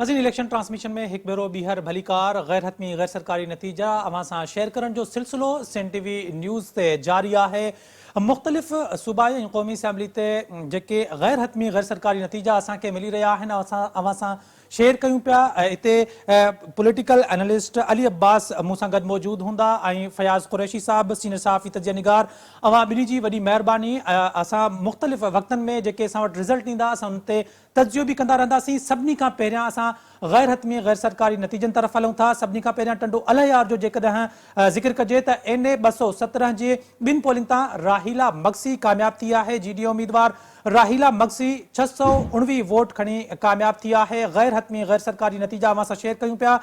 नाज़रीन, election transmission में हिकु भेरो ॿीहर भलीकार गैर हतमी गैर सरकारी नतीजा अवां सां शेयर करण जो सिलसिलो सिंध टीवी न्यूज़ ते जारी आहे। मुख़्तलिफ़ सूबाई ऐं क़ौमी असैम्बली ते जेके गैर हतमी गैर सरकारी नतीजा असांखे मिली रहिया आहिनि अवां सां शेयर कयूं पिया। हिते पॉलिटिकल एनालिस्ट अली अब्बास मूं सां गॾु मौजूदु हूंदा ऐं फयाज़ कुरैशी साहब सीनियर सहाफ़ी तजिया निगार। अवां ॿिन्ही जी वॾी महिरबानी। असां मुख़्तलिफ़ वक़्तनि में जेके असां वटि रिज़ल्ट ईंदा असां उन ते तजियो बि कंदा रहंदासीं। सभिनी खां पहिरियां असां गैर हतमी गैर सरकारी नतीजनि तरफ़ हलूं था। सभिनी खां पहिरियां टंडो अलहयार जो जेकॾहिं ज़िक्र कजे त NA 217 जे ॿिनि पोलिंग तां राहीला मक्सी कामयाब थी आहे। GDA उम्मीदवार राहीला मक्सी 619 वोट खणी कामयाब थी आहे। गैर हतमी गैर सरकारी नतीजा अवां सां शेयर कयूं पिया।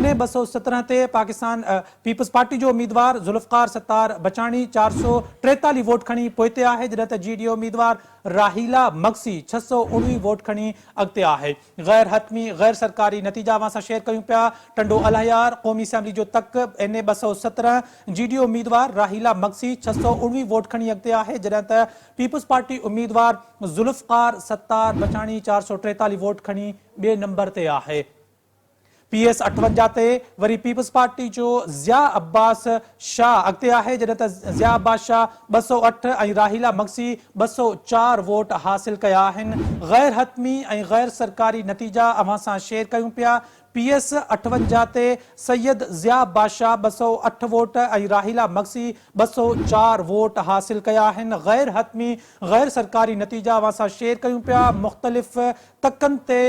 NA 217 ते पाकिस्तान पीपल्स पार्टी जो उम्मीदवार ज़ुल्फ़कार सत्तार बचाणी 443 वोट खणी पोइते आहे, जॾहिं त GDA उम्मीदवार राहीला मक्सी 619 वोट खणी अॻिते आहे। गैर हतमी गैर सरकारी नतीजा अवां सां शेयर कयूं पिया। टंडो अलहयार क़ौमी असैम्बली जो तक NA 217 GDA उम्मीदवार राहीला मक्सी 619 वोट खणी अॻिते आहे, जॾहिं त पीपल्स पार्टी उम्मीदवार ज़ुल्फ़कार सत्तार बचाणी 443 वोट खणी ॿिए नंबर ते आहे। PS 58 ते वरी पीपल्स पार्टी जो ज़िया अब्बास शाह अॻिते आहे, जॾहिं त ज़िया अब्बास शाह 208 ऐं राहीला मक्सी 204 वोट हासिल कया आहिनि। गैर हतमी ऐं गैर सरकारी नतीजा अवां सां शेयर कयूं पिया। PS 58 ते सैयद ज़िया बादशाह 208 वोट ऐं राहीला मक्सी 204 वोट हासिल कया आहिनि। गैर हतमी गैर सरकारी नतीजा अवां सां शेयर कयूं पिया। मुख़्तलिफ़ तकनि ते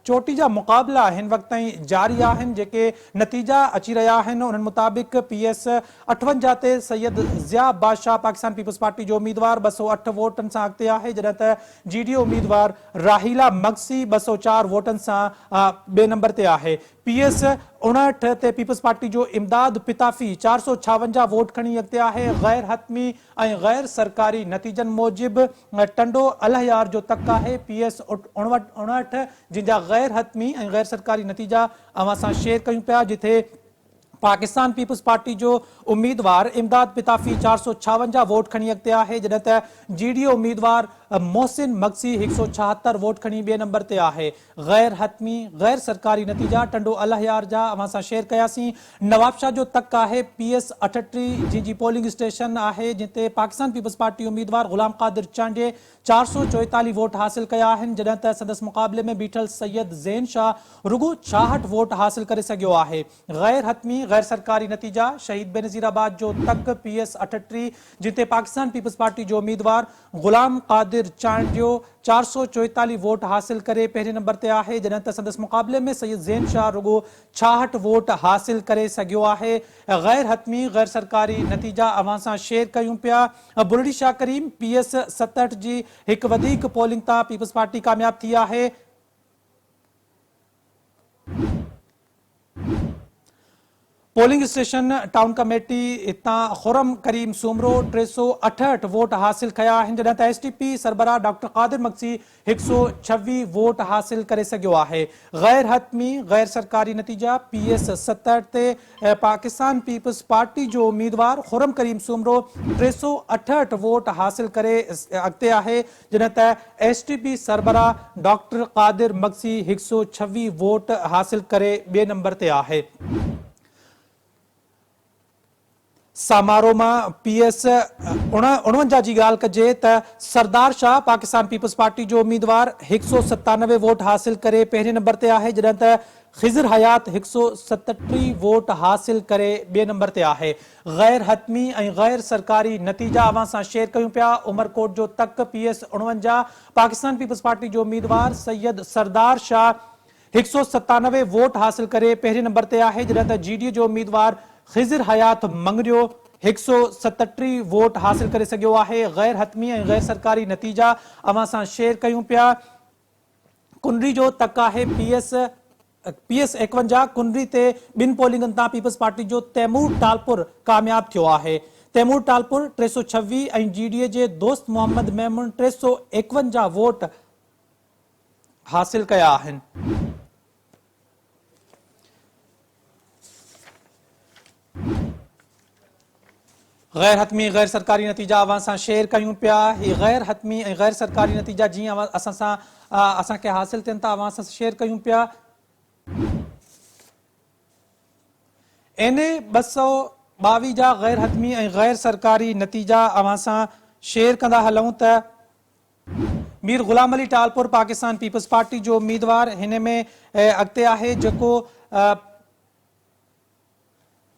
चोटी जा मुक़ाबला हिन वक़्त ताईं जारी आहिनि। जेके नतीजा अची रहिया आहिनि उन्हनि मुताबिक़ PS 58 ते सैयद ज़िया बादशाह पाकिस्तान पीपल्स पार्टी जो उम्मीदवार 208 वोटनि सां अॻिते आहे, जॾहिं त GDA उम्मीदवार राहीला मक्सी 204 वोटनि सां ॿिए नंबर ते आहे। PS 59 ते पीपल्स पार्टी जो इमदाद पिताफ़ी 456 वोट खणी अॻिते आहे। गैर हतमी ऐं गैर सरकारी नतीजनि मूजिबि टंडो अलहयार जो तक आहे। PS 59 जिनजा गैर हतमी ऐं गैर सरकारी नतीजा अवां सां शेयर कयूं पिया, जिथे पाकिस्तान पीपल्स पार्टी जो उम्मीदवार इमदाद पिताफ़ी 456 वोट खणी अॻिते आहे, जॾहिं त GDA उम्मीदवार मोहसिन मक्सी 176 वोट खणी ॿिए नंबर ते आहे। गैर हतमी गैर सरकारी नतीजा टंडो अलहयार जा अवां सां शेयर कयासीं। नवाबशाह जो तक आहे। PS 38 जी पोलिंग स्टेशन आहे, जिते पाकिस्तान पीपल्स पार्टी उम्मीदवार गुलाम कादिर चांडे 444 वोट हासिल कया आहिनि, जॾहिं त संदसि मुक़ाबले में बीठल सैयद ज़ैन शाह रुगो 66 वोट हासिल करे सघियो आहे। गैर हतमी गैर सरकारी नतीजा शहीद बेनज़ीराबाद जो तक PS 38 जिते पाकिस्तान पीपल्स पार्टी जो उम्मीदवार गुलाम कादिर चांडियो 444 वोट हासिल करे पहिरें नंबर ते आहे, जॾहिं त संदसि मुक़ाबले में सैयद ज़ैन शाह रुगो 66 वोट हासिल करे सघियो आहे। गैर हतमी गैर सरकारी नतीजा अवां सां शेयर कयूं पिया। बुलड़ी शाह करीम PS 67 जी हिकु वधीक पोलिंग तां पीपल्स पार्टी कामयाब थी आहे। पोलिंग स्टेशन टाउन कमेटी हितां खुरम करीम सूमरो 368 वोट हासिल कया आहिनि, जॾहिं त STP सरबराह डॉक्टर कादिर मक्सी 126 वोट हासिल करे सघियो आहे। गैर हतमी गैर सरकारी नतीजा PS 67 ते पाकिस्तान पीपल्स पार्टी जो उम्मीदवार खुरम करीम सूमरो 368 वोट हासिल करे अॻिते आहे, जॾहिं त STP सरबराह डॉक्टर कादिर मक्सी 126 वोट हासिल करे ॿिए नंबर ते आहे। समारोह में PS 49 जी ॻाल्हि कजे त सरदार शाह पाकिस्तान पीपल्स पार्टी जो उम्मीदवार 197 वोट हासिल करे पहिरें नंबर ते आहे, जॾहिं त ख़िज़र हयात 137 वोट हासिल करे ॿिए नंबर ते आहे। गैर हतमी ऐं गैर सरकारी नतीजा अवां सां शेयर कयूं पिया। उमरकोट जो तक PS 49 पाकिस्तान पीपल्स पार्टी जो उम्मीदवार सैयद सरदार शाह 197 वोट हासिल करे पहिरें नंबर ते आहे, जॾहिं त GDA जो उम्मीदवार ख़िज़र हयात मंगरियो 137 वोट हासिल करे सघियो आहे। गैर हतमी ऐं गैर सरकारी नतीजा अवां सां शेयर कयूं पिया। कुनरी जो तक आहे। PS 51 कुनरी ते ॿिनि पोलिंगनि तां पीपल्स पार्टी जो तैमूर टालपुर कामयाब थियो आहे। तैमूर टालपुर 326 ऐं GDA जे दोस्त मोहम्मद मेमून 351 वोट हासिल कया आहिनि। गैर हतमी गैर सरकारी नतीजा अवां सां शेयर कयूं पिया। ही गैर हतमी ऐं गैर सरकारी नतीजा जीअं असांखे हासिल थियनि था अवां सां शेयर कयूं पिया। एन ए 222 जा गैर हतमी ऐं गैर सरकारी नतीजा अवां सां शेयर कंदा हलूं त मीर गुलाम अली टालपुर पाकिस्तान पीपल्स पार्टी जो उम्मीदवार हिन में अॻिते आहे जेको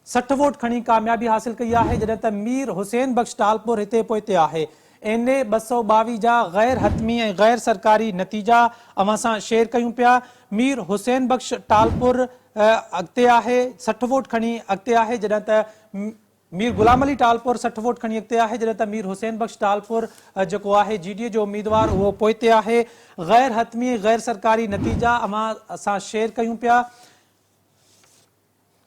60 वोट खणी कामयाबी हासिल कई आहे, जॾहिं त मीर हुसैन बख्श टालपुर हिते पोइते आहे। एन ए 222 जा गैर हतमी ऐं गैर सरकारी नतीजा अवां सां शेयर कयूं पिया। मीर हुसैन बख्श टालपुर अॻिते आहे 60 वोट खणी अॻिते आहे, जॾहिं त मीर गुलाम अली टालपुर 60 वोट खणी अॻिते आहे, जॾहिं त मीर हुसैन बख्श टालपुर जेको आहे GDA जो उम्मीदवार उहो पोइते आहे। गैर हतमी गैर सरकारी नतीजा अवां सां शेयर कयूं पिया।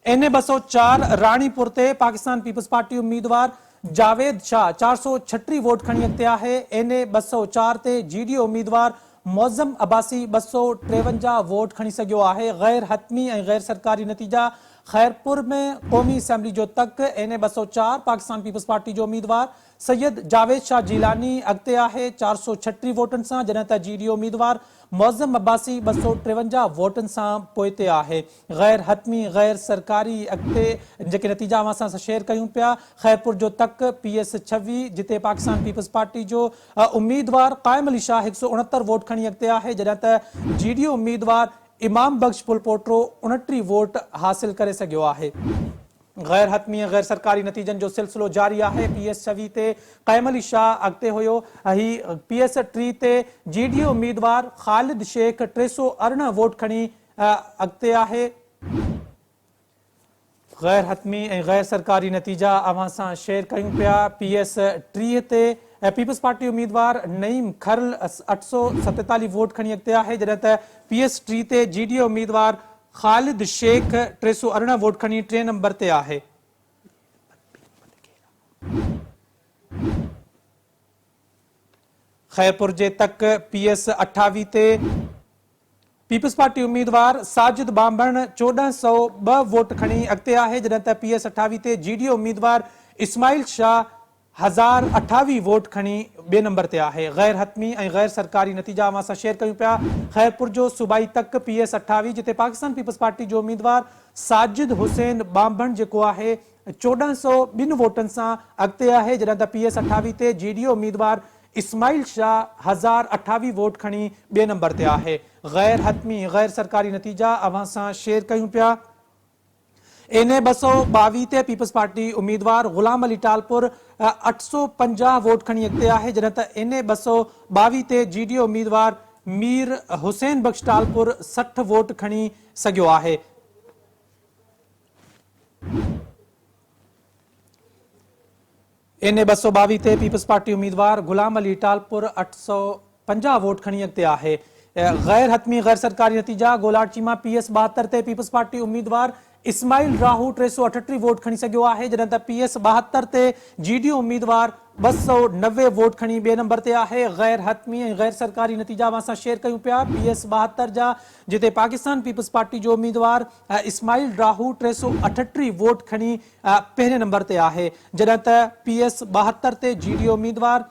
एन ए 204 राणीपुर ते पाकिस्तान पीपल्स पार्टी उम्मीदवार जावेद शाह 436 वोट खणी अॻिते आहे। एन ए 204 ते GDA उम्मीदवार मौज़म अब्बासी 253 वोट खणी सघियो आहे। गैर हतमी ऐं गैर सरकारी नतीजा खैरपुर में क़ौमी असम्बली जो तक एन ए 204 पाकिस्तान पीपल्स पार्टी जो उम्मीदवार सैयद जावेद शाह जीलानी अॻिते आहे 436 वोटनि सां, जॾहिं त GDA उम्मीदवार मौज़म अब्बासी 253 वोटनि सां पोइते आहे। गैर हतमी गैर सरकारी अॻिते जेके नतीजा अवां सां शेयर कयूं पिया। खैरपुर जो तक PS 26 जिते पाकिस्तान पीपल्स पार्टी जो उम्मीदवार क़ाइम अली शाह 169 वोट खणी अॻिते आहे, जॾहिं त GDA उम्मीदवार इमाम बख्श पुलपोट्रो 29 वोट हासिल करे सघियो आहे। गैर हतमी गैर सरकारी नतीजन जो सिलसिलो जारी आहे। PS 26 ते क़ाइम अली शाह अॻिते हुयो। PS 3 ते GDA उम्मीदवार ख़ालिद शेख 318 वोट खणी अॻिते आहे। गैर हतमी ऐं गैर सरकारी नतीजा अवां सां शेयर कयूं पिया। PS 3 ते पीपल्स पार्टी उम्मीदवार नईम खरल 847 वोट खणी अॻिते आहे, जॾहिं त PS 3 ते GDA उम्मीदवार ख़ालिद शेख 318 वोट खणी 3 नंबर ते आहे। खैरपुर जे तक PS 28 ते पीपल्स पार्टी उम्मीदवार साजिद बांबण 1402 वोट खणी अॻिते आहे, जॾहिं त PS 28 ते GDA उम्मीदवार इस्माइल शाह 1028 वोट खणी 2 नंबर ते आहे। गैर हतमी ऐं गैर सरकारी नतीजा अवां सां शेयर कयूं पिया। खैरपुर जो सूबाई तक PS 28 जिते पाकिस्तान पीपल्स पार्टी जो उम्मीदवार साजिद हुसैन बांबण जेको आहे 1402 वोटनि सां अॻिते आहे, जॾहिं त PS 28 ते GDA उम्मीदवार इस्माइल शाह 1028 वोट खणी 2 नंबर ते आहे। गैर हतमी गैर सरकारी नतीजा अवां सां शेयर कयूं पिया। एन ए 222 ते पीपल्स पार्टी उम्मीदवार गुलाम अली टालपुर 850 वोट खणी अॻिते आहे, जॾहिं त एन ए 222 ते GDA उम्मीदवार मीर हुसैन बख्श टालपुर 60 वोट खणी सघियो आहे। एन ए 222 ते पीपल्स पार्टी उम्मीदवार गुलाम अली टालपुर 850 वोट खणी अॻिते आहे। गैर हतमी गैर सरकारी नतीजा गोलाट चीमा PS 72 ते पीपल्स पार्टी उम्मीदवार इस्माइल राहू 338 वोट खणी सघियो आहे, जॾहिं त PS 72 ते GDA उम्मीदवार 290 वोट खणी 2 नंबर ते आहे। गैर हतमी ऐं गैर सरकारी नतीजा अवां सां शेयर कयूं पिया। PS 72 जा जिते पाकिस्तान पीपल्स पार्टी जो उम्मीदवार इस्माइल राहू 338 वोट खणी 1 नंबर ते आहे, जॾहिं त PS 72 ते GDA उम्मीदवार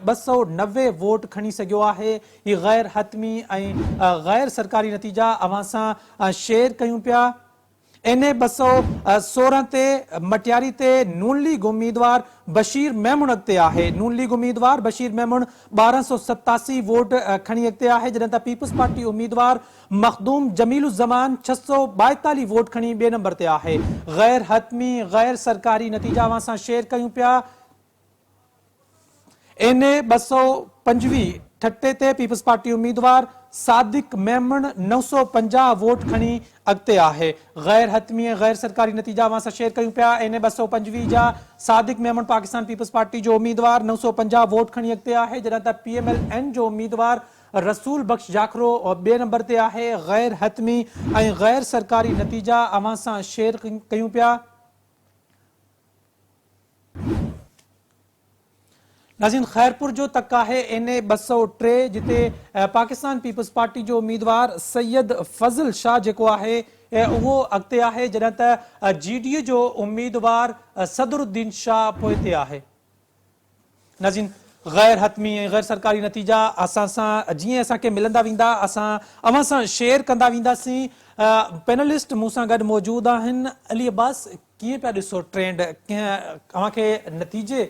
290 वोट खणी सघियो आहे। ही गैर हतमी ऐं गैर सरकारी नतीजा अवां सां शेयर कयूं पिया। एन ए 216 ते मटियारी ते नून लीग उम्मीदवार बशीर मेमून अॻिते आहे। नून लीग उम्मीदवार बशीर मेमून 1287 वोट खणी अॻिते आहे, जॾहिं त पीपल्स पार्टी उम्मीदवार मखदूम जमीलुज़्ज़मान 642 वोट खणी 2 नंबर ते आहे। गैर हतमी गैर सरकारी नतीजा अवां सां शेयर कयूं पिया। एन ए 225 ठट्टे ते पीपल्स पार्टी उम्मीदवार सादिक मेमन 950 वोट खणी अॻिते आहे। गैर हतमी गैर सरकारी नतीजा अवां सां शेयर कयूं पिया। एन ए 225 जा सादिक मेमन पाकिस्तान पीपल्स पार्टी जो उम्मीदवार 950 वोट खणी अॻिते आहे, जॾहिं त PMLN जो उम्मीदवार रसूल बख्श जाखरो 2 नंबर ते आहे। गैर हतमी ऐं गैर सरकारी नतीजा अवां सां शेयर कयूं पिया। नाज़रीन, खैरपुर जो तक आहे एन ए 203 जिते पाकिस्तान पीपल्स पार्टी जो उम्मीदवार सैयद फज़ल शाह जेको आहे उहो अॻिते आहे, जॾहिं त GDA जो उम्मीदवार सदरुद्दीन शाह पोइते आहे। नाज़रीन, गैर हतमी गैर सरकारी नतीजा असां सां जीअं असांखे मिलंदा वेंदा असां अवां सां शेयर कंदा वेंदासीं। पैनलिस्ट मूं सां गॾु मौजूदु आहिनि। अली अब्बास, कीअं पिया ॾिसो ट्रेंड? कीअं अव्हांखे नतीजे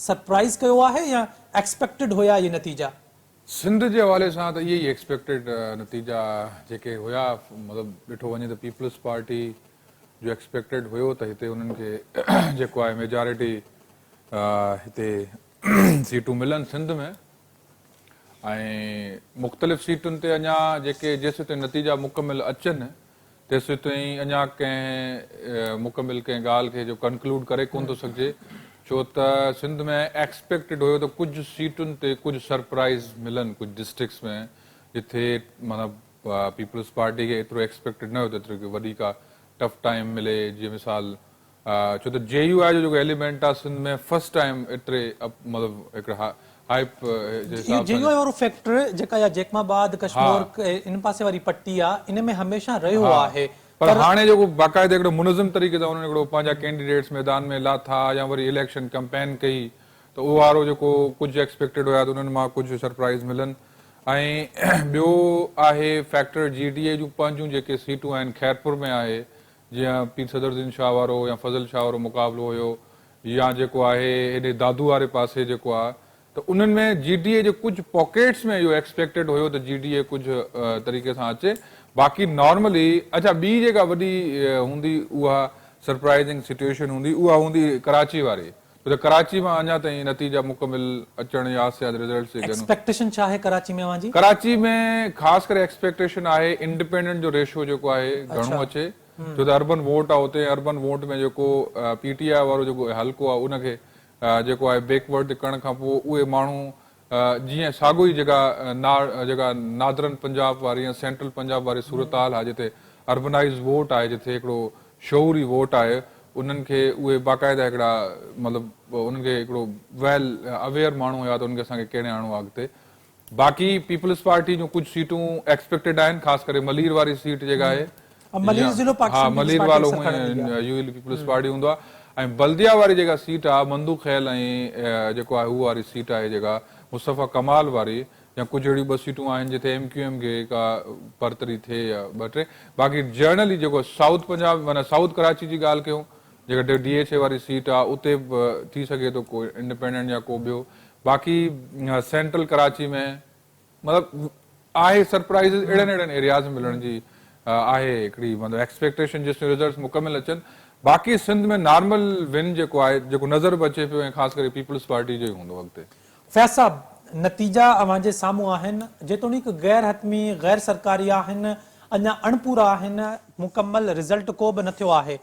सरप्राइज़ कयो आहे या एक्सपेक्टेड हुया ये नतीजा? सिंध जे हवाले सां त इहे ई एक्सपेक्टेड नतीजा जेके हुया, मतिलबु ॾिठो वञे त पीपल्स पार्टी जो एक्सपेक्टेड हुयो त हिते उन्हनि खे जेको आहे मेजॉरिटी हिते सीटूं मिलनि सिंध में, ऐं मुख़्तलिफ़ सीटुनि ते अञा जेके जेसि ताईं नतीजा मुकमिल अचनि तेसि ताईं अञा कंहिं मुकमिल कंहिं ॻाल्हि खे जो कंक्लूड करे कोन थो सघिजे, छो त सिंध में एक्सपेक्टेड हुयो त कुझु सीटुनि ते कुझु सरप्राइज़ मिलनि कुझु डिस्ट्रिक्ट्स में, जिथे मतिलबु पीपल्स पार्टी खे एतिरो एक्सपेक्टेड न हुयो त एतिरो वॾी का टफ टाइम मिले। जीअं मिसाल छो त JUI जो जेको एलिमेंट आहे सिंध में फर्स्ट टाइम एतिरे मतिलबु हिकिड़े हाइप जे हिसाब सां JUI वारो फैक्टर जेका या जैकमाबाद कश्मीर इन पासे वारी पट्टी आहे, इन में हमेशह रहियो आहे। पर हाणे जेको बाक़ाइदे हिकिड़ो मुनज़िम तरीक़े सां उन्हनि हिकिड़ो पंहिंजा कैंडिडेट्स मैदान में लाथा या वरी इलेक्शन कैंपेन कई, त उहो वारो जेको कुझु एक्सपेक्टेड हुया त उन्हनि मां कुझु सरप्राइज़ मिलनि। ऐं ॿियो आहे फैक्टर GDA जूं पंहिंजूं जेके सीटूं आहिनि खैरपुर में आहे, जीअं पीर सदरुद्दीन शाह वारो या फज़ल शाह वारो मुक़ाबिलो हुयो, या जेको आहे हेॾे दादू वारे पासे जेको आहे, त उन्हनि में GDA जे कुझु पॉकेट्स में इहो एक्सपेक्टेड हुयो त GDA कुझु तरीक़े सां अचे। बाक़ी नॉर्मली अच्छा ॿी जेका वॾी हूंदी उहा सरप्राइज़िंग सिचुएशन हूंदी उहा हूंदी कराची वारी, छो त कराची मां अञा ताईं नतीजा मुकमिल अचण या रिज़ल्ट एक्सपेक्टेशन छा आहे कराची में अव्हांजी? कराची में ख़ासि करे एक्सपेक्टेशन आहे इंडिपेंडेंट जो रेशो जेको आहे घणो अचे, छो त अर्बन वोट आहे हुते। अर्बन वोट में जेको PTI वारो जेको हल्को आहे उनखे जेको आहे बैकवर्ड करण खां पोइ उहे माण्हू जीअं साॻियो ई जेका नादरन पंजाब वारी या सेंट्रल पंजाब वारी सूरत हाल आहे, जिते अर्बनाइज़ वोट आहे, जिथे हिकिड़ो शौरी वोट आहे, उन्हनि खे उहे बाक़ाइदा हिकिड़ा मतिलबु उन्हनि खे हिकिड़ो वेल अवेयर माण्हू हुया त उनखे असांखे कहिड़े आणो आहे अॻिते। बाक़ी पीपल्स पार्टी जूं कुझु सीटूं एक्सपेक्टेड आहिनि, ख़ासि करे मलीर वारी सीट जेका आहे, मलीर वारो UL पीपल्स पार्टी हूंदो आहे। ऐं बल्दिया वारी जेका सीट आहे मंदू ख़ैल ऐं जेको आहे उहा वारी सीट आहे जेका मुस्तफ़ा कमाल वारी, या कुझु अहिड़ियूं ॿ सीटूं आहिनि जिथे MQM खे का बरतरी थिए या ॿ टे। बाक़ी जनरली जेको साउथ पंजाब माना साउथ कराची जी ॻाल्हि कयूं, जेका DHA वारी सीट आहे उते बि थी सघे थो को इंडिपेंडेंट या को ॿियो। बाक़ी सेंट्रल कराची में मतिलबु आहे सरप्राइज़ अहिड़नि एरियाज़ में मिलण जी आहे हिकिड़ी मतिलबु एक्सपेक्टेशन जेसिताईं रिज़ल्ट मुकमिल अचनि। बाक़ी सिंध में नॉर्मल विन जेको आहे जेको नज़र बि अचे पियो ऐं ख़ासि करे पीपल्स पार्टी जो ई हूंदो अॻिते। फैज़ साहब, नतीजा अव्हांजे साम्हूं आहिनि, जेतोणीकि गैर हतमी गैर सरकारी आहिनि, अञा अणपूरा आहिनि, मुकमल रिज़ल्ट को बि न थियो आहे।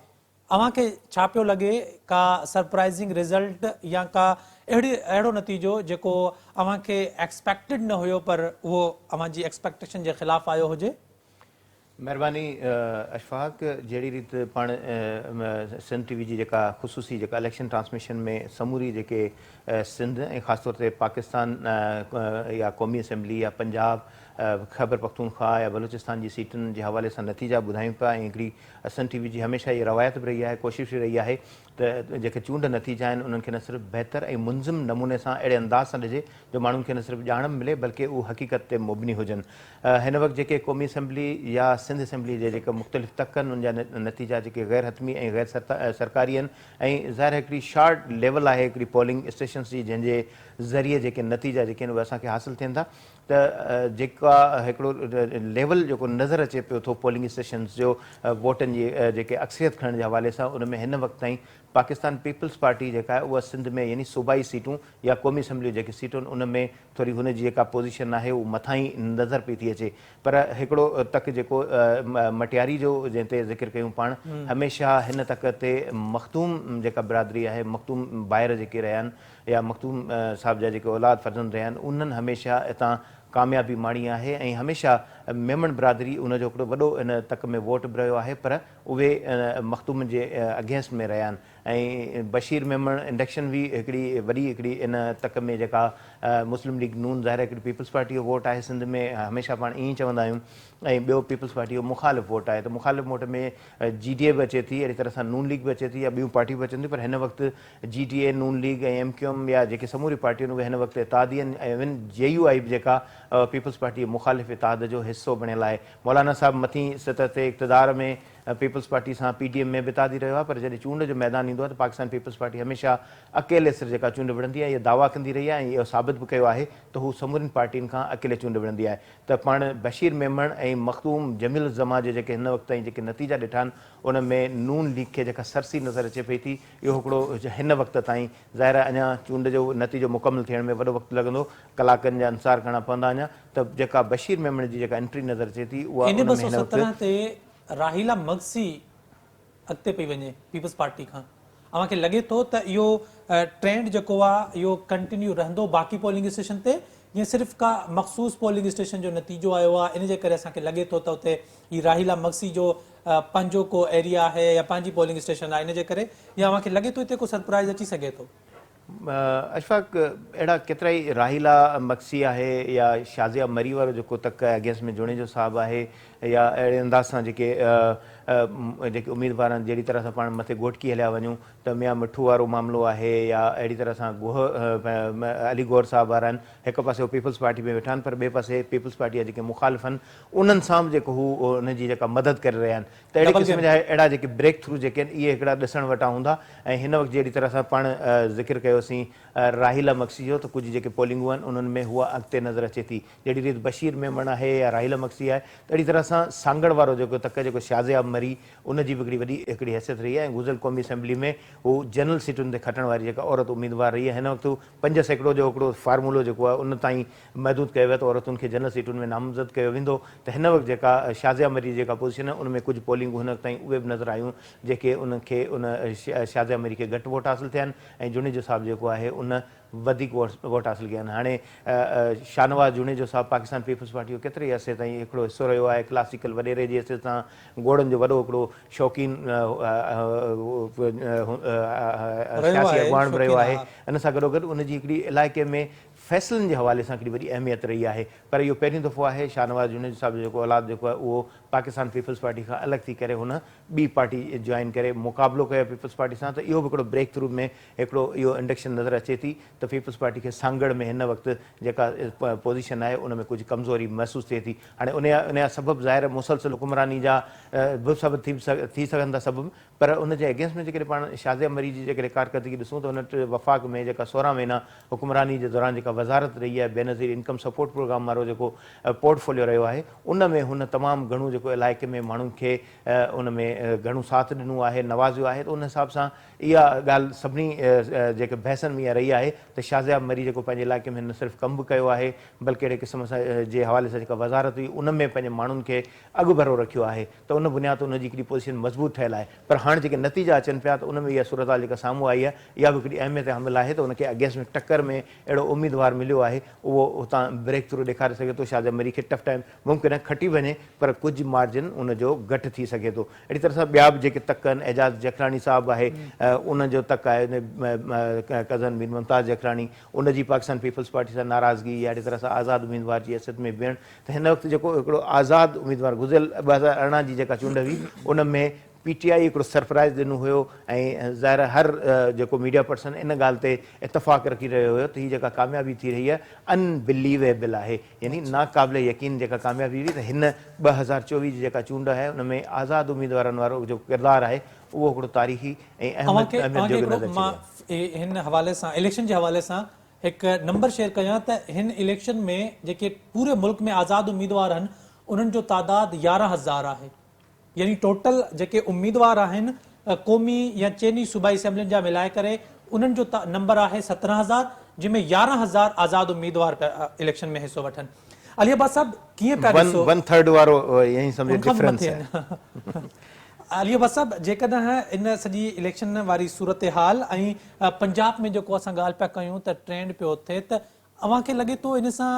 अव्हांखे छा पियो लॻे, का सरप्राइज़िंग रिज़ल्ट या का अहिड़ो नतीजो जेको अव्हांखे एक्सपेक्टेड न हुयो पर उहो अव्हांजी एक्सपेक्टेशन जे ख़िलाफ़ आयो हुजे? महिरबानी अशफाक, जहिड़ी रीति पाण सिंध TV जी जेका ख़ुसूसी जेका इलेक्शन ट्रांसमिशन में समूरी जेके सिंध ऐं ख़ासि तौर ते पाकिस्तान या क़ौमी असैम्बली या पंजाब ख़ैबर पख्तूनख्वा या बलूचिस्तान जी सीटुनि जे हवाले सां नतीजा ॿुधायूं पिया, ऐं हिकिड़ी सिंध TV जी हमेशह इहा रवायत बि रही आहे, कोशिश बि रही आहे त जेके चूंड नतीजा आहिनि उन्हनि खे न सिर्फ़ु बहितर ऐं मुंज़िम नमूने सां अहिड़े अंदाज़ सां ॾिजे जो माण्हुनि खे न सिर्फ़ु ॼाण मिले बल्कि उहे हक़ीक़त ते मुबनी हुजनि। हिन वक़्तु जेके क़ौमी असैम्बली या सिंध असैम्बली जे जेके मुख़्तलिफ़ तबक़नि उन जा नतीजा जेके गैर हतमी ऐं गैर सरकारी आहिनि, ऐं ज़ाहिर हिकिड़ी शॉर्ट लेवल आहे हिकिड़ी पोलिंग स्टेशन्स जी, जंहिंजे ज़रिए जेके नतीजा जेके आहिनि उहे असांखे हासिलु थियनि था। त जेका हिकिड़ो लेवल जेको नज़र अचे पियो थो पोलिंग स्टेशन्स जो वोटनि जी जेके अक्सरियत खणण जे हवाले सां, उन में हिन वक़्तु ताईं पाकिस्तान पीपल्स पार्टी जेका आहे उहा सिंध में यानी सूबाई सीटूं या क़ौमी असैम्बली जेके सीटूं आहिनि उन में थोरी हुनजी जेका पोज़ीशन आहे उहा मथां ई नज़र पई थी अचे। पर हिकिड़ो तक जेको मटियारी जो जंहिं ते ज़िक्र कयूं पाण, हमेशह हिन तक ते मख़तूम जेका बिरादरी आहे, मख़तूम ॿाहिरि जेके रहिया आहिनि या मख़तूम साहिब जा जेके औलाद फर्ज़ंद रहिया आहिनि, उन्हनि हमेशह हितां कामयाबी माणी आहे ऐं हमेशह मेमन बिरादरी उनजो हिकिड़ो वॾो इन तक में वोट बि रहियो आहे, पर उहे मखदूम जे अगेंस्ट में रहिया आहिनि। ऐं बशीर मेमन इंडक्शन बि हिकिड़ी वॾी हिकिड़ी इन तक में जेका मुस्लिम लीग नून ज़ाहिर हिकिड़ी पीपल्स पार्टी जो वोट आहे सिंध में, हमेशह पाण ईअं ई चवंदा आहियूं। ऐं ॿियो पीपल्स पार्टी जो मुखालिफ़ वोट आहे, त मुखालिफ़ वोट में GDA बि अचे थी, अहिड़ी तरह सां नून लीग बि अचे थी, या ॿियूं पार्टियूं बि अचनि थियूं। पर हिन वक़्तु GDA, नून लीग ऐं MQM या जेके समूरी पार्टियूं आहिनि उहे हिन वक़्तु इतादी आहिनि। ऐं इवन JUI बि जेका पीपल्स पार्टी मुखालिफ़ इताद जो हिसो बणियल आहे। मौलाना साहिबु मथीं सतह ते इक़्तिदार में पीपल्स पार्टी सां PDM में बि इतादी रहियो आहे, पर जॾहिं चूंड जो मैदान ईंदो आहे त पाकिस्तान पीपल्स पार्टी हमेशह अकेले सिर जेका चूंड विढ़ंदी आहे, इहा दावा कंदी रही आहे। ऐं इहो साबित बि कयो आहे त हू समूरियुनि पार्टियुनि खां अकेले चूंड विढ़ंदी आहे। त पाण बशीर मेमन ऐं मखदूम जमील ज़मा जे जेके हिन वक़्त ताईं जेके नतीजा ॾिठा आहिनि, उन में नून लीग खे जेका सरसी नज़र अचे पई थी, इहो हिकिड़ो हिन वक़्त ताईं ज़ाहिर अञा चूंड जो नतीजो मुकमल थियण में वॾो वक़्तु लॻंदो, कलाकनि जा इंतज़ार करणा पवंदा अञा। त जेका बशीर मेमन जी जेका एंट्री नज़र अचे थी उहा इन 217 ते राहिला मगसी अॻिते पई वञे पीपल्स पार्टी खां। अव्हांखे लॻे थो त इहो ट्रेंड जेको आहे इहो कंटिन्यू रहंदो बाक़ी पोलिंग स्टेशन ते, या सिर्फ़ का मखसूस पोलिंग स्टेशन जो नतीजो आयो आहे इन जे करे असांखे लॻे थो त उते ही राहिला मगसी जो पंहिंजो को एरिया आहे या पंहिंजी पोलिंग स्टेशन आहे इन जे करे, या अव्हांखे लॻे थो हिते को सरप्राइज़ अची सघे थो? अशफाक, अहिड़ा केतिरा ई राहिला मक्सी आहे या शाज़िया मरी वारो जेको तक अगेंस्ट में जुणेजो साहिबु आहे, या अहिड़े अंदाज़ सां जेके उम्मीदवार आहिनि, जहिड़ी तरह सां पाण मथे गोटकी हलिया वञूं त मियां मिठू वारो मामिलो आहे, या अहिड़ी तरह सां अली गौर साहिबु वारा आहिनि, हिकु पासे पीपल्स पार्टी में वेठा आहिनि, पर ॿिए पासे पीपल्स पार्टी जा जेके मुखालिफ़ आहिनि उन्हनि सां बि जेको हू उनजी जेका मदद करे रहिया आहिनि। त अहिड़े क़िस्म जा अहिड़ा जेके ब्रेक थ्रू जेके आहिनि इहे हिकिड़ा ॾिसण वटा हूंदा। ऐं हिन वक़्तु जहिड़ी तरह सां पाण ज़िक्र कयोसीं राहिला मक्सी जो, त कुझु जेके पोलिंगूं आहिनि उन्हनि में उहा अॻिते नज़र अचे थी। जहिड़ी रीति बशीर मेमन आहे या राहिला मक्सी आहे, त अहिड़ी तरह सां सांगड़ वारो जेको तक जेको शाज़िया मरी, उनजी बि हिकिड़ी वॾी हिकिड़ी हैसियत रही आहे। ऐं गुज़िरियल क़ौमी असेंबली में हू जनरल सीटुनि ते खटण वारी जेका औरत उम्मीदवार रही आहे, हिन वक़्तु 5% जो हिकिड़ो फार्मूलो जेको आहे उन ताईं महदूद कयो वियो त औरतुनि खे जनरल सीटुनि में नामज़द कयो वेंदो। त हिन वक़्तु जेका शाज़िया मरी जेका पोज़ीशन आहे उन में कुझु पोलिंगूं हिन वक़्तु ताईं उहे बि नज़र आयूं जेके उनखे उन शाज़िया मरी खे घटि वोट हासिलु थिया आहिनि, ऐं जुणेजो साहिबु जेको आहे उन वधीक वोट हासिलु कया आहिनि। हाणे शाहनवाज़ जुणेजो साहिबु पाकिस्तान पीपल्स पार्टी जो केतिरे अरसे ताईं हिकिड़ो हिसो रहियो आहे, क्लासिकल वॾेरे जी हैसियत सां घोड़नि जो वॾो हिकिड़ो शौक़ीन सियासी अॻवान बि रहियो आहे। इन सां गॾोगॾु उनजी हिकिड़ी इलाइक़े में फ़ैसिलनि जे हवाले सां हिकिड़ी वॾी अहमियत रही आहे। पर इहो पहिरीं दफ़ो आहे शाहनवाज़ जुणेजो साहिब जो जेको औलाद जेको आहे उहो पाकिस्तान पीपल्स पार्टी खां अलॻि थी करे हुन ॿी पार्टी जॉइन करे मुक़ाबिलो कयो पीपल्स पार्टी सां। त इहो बि हिकिड़ो ब्रेक थ्रू में हिकिड़ो इहो इंडक्शन नज़र अचे थी त पीपल्स पार्टी खे सांगड़ में हिन वक़्तु जेका पोज़ीशन आहे उन में कुझु कमज़ोरी महसूसु थिए थी। हाणे उन जा सबबु ज़ाहिर मुसलसिल हुकुमरानी जा बि सबबु थी सघनि था सबबु, पर उन जे अगेंस्ट में जेकॾहिं पाण शाज़िया मरी जी जेकॾहिं कारकर्दगी ॾिसूं त उन वफ़ाक़ में जेका 16 महीना हुकुमरानी जे दौरान जेका वज़ारत रही आहे, बेनज़ीर इनकम सपोर्ट प्रोग्राम वारो जेको पोर्टफोलियो रहियो आहे, उन में हुन तमामु घणो जेको इलाइक़े में माण्हुनि खे उन में घणो साथ ॾिनो आहे, नवाज़ियो आहे। त उन हिसाब सां इहा ॻाल्हि सभिनी जेके बहसनि में इहा रही आहे त शाज़िया मरी जेको पंहिंजे इलाइक़े में न सिर्फ़ु कमु बि कयो आहे, बल्कि अहिड़े क़िस्म सां जे हवाले सां जेका वज़ारत हुई उन में पंहिंजे माण्हुनि खे अॻु भरो रखियो आहे। त उन बुनियाद ते उनजी हिकिड़ी पोज़ीशन मज़बूत ठहियलु आहे। पर हाणे जेके नतीजा अचनि पिया त उन में इहा सूरत हाल जेका साम्हूं आई आहे, इहा बि हिकिड़ी अहमियत हामिल आहे त उनखे अगेंस्ट में टक्कर में अहिड़ो उम्मीदवार मिलियो आहे, उहो हुतां ब्रेक थ्रू ॾेखारे सघे थो। शाज़िया मरी खे टफ टाइम मुमकिन आहे खटी वञे, पर कुझु मार्जिन उनजो घटि थी सघे थो। अहिड़ी तरह सां ॿिया बि जेके तक आहिनि, एजाज़ जखरानी साहिबु आहे, उनजो तक आहे कज़न मीर मुमताज़ जखरानी, उनजी पाकिस्तान पीपल्स पार्टी सां नाराज़गी, या अहिड़ी तरह सां आज़ाद उम्मीदवार जी हैसियत में भेण। त हिन वक़्तु जेको हिकिड़ो आज़ाद उम्मीदवार गुज़िरियल 2018 जी जेका चूंड हुई उन में PTI हिकिड़ो सरप्राइज़ ॾिनो हुयो, ऐं ज़ाहिर हर जेको मीडिया पर्सन इन ॻाल्हि ते इतफ़ाक़ रखी रहियो हुयो त हीअ जेका कामयाबी थी रही आहे अनबिलीवेबल आहे, यानी नाक़ाबिले यकीन जेका कामयाबी हुई। त हिन 2024 जी जेका चूंड आहे उन में आज़ाद उम्मीदवारनि वारो जो किरदारु आहे उहो हिकिड़ो तारीख़ी ऐं हिन हवाले सां इलेक्शन जे हवाले सां हिकु नंबर शेयर कयां त हिन इलेक्शन में जेके पूरे मुल्क में आज़ाद उम्मीदवार आहिनि उन्हनि जो तादाद 11,000 आहे, यानी टोटल जेके उम्मीदवार आहिनि क़ौमी या चइनी सूबाई असेंबलियुनि जा मिलाए करे उन्हनि जो नंबर आहे 17,000, जंहिंमें 11,000 आज़ाद उम्मीदवार इलेक्शन में हिसो वठनि। अली अब्बास साहब कीअं पिया ॾिसो 1/3 वारो यही सम्झो डिफरेंस है। अली अब्बास साहब, जेकॾहिं इन सॼी इलेक्शन वारी सूरत हाल ऐं पंजाब में जेको असां ॻाल्हि पिया कयूं त ट्रेंड पियो थिए, त अव्हांखे लॻे थो इन सां